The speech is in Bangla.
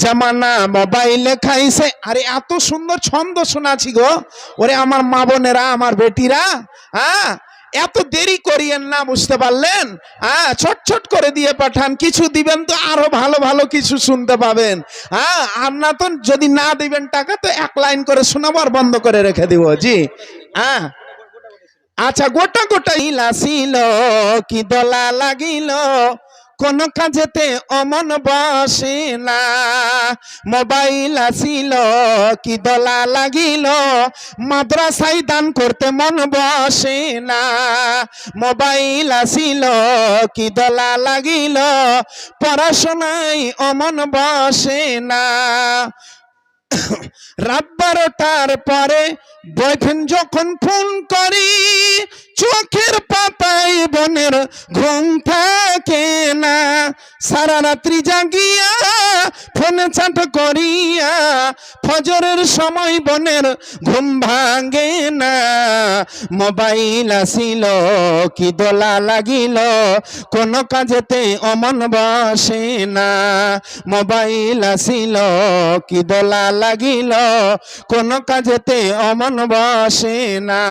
জামানা মোবাইলে খাইছে। আরে এত সুন্দর ছন্দ শোনাছি গো, ওরে আমার মা বোনেরা, আমার বেটিরা, হ্যাঁ এত দেরি করিয়েন না, বুঝতে পারলেন? হ্যাঁ, ছোট ছোট করে দিয়ে পাঠান, কিছু দিবেন তো আরো ভালো ভালো কিছু শুনতে পাবেন। হ্যাঁ, আর না তো যদি না দিবেন টাকা তো এক লাইন করে শোনাবো আর বন্ধ করে রেখে দিব। জি হ্যাঁ, আচ্ছা, গোটা গোটা ইলাছিল, কি দলা লাগিল, কোন কাজেতে অমন বসে না। মোবাইল আসিল, কি দলা লাগিল, মাদ্রাসায় দান করতে মন বসে না। মোবাইল আসিল, কি দলা লাগিল, পড়াশোনায় অমন বসে না। রাত 12টার পরে বয়ফ্রেন্ড যখন ফোন করি, চোখের পাতায় বোনের ঘুম থাকে না। সারা রাত্রি জাগিয়া ফোনে চাট করিয়া ফজরের সময় বোনের ঘুম ভাঙে না। মোবাইল আসিল, কি দোলা লাগিল, কোন কাজেতে অমন বসে না। মোবাইল আসিল, কি দোলা লাগিল, কোন কাজেতে অমন বসে না।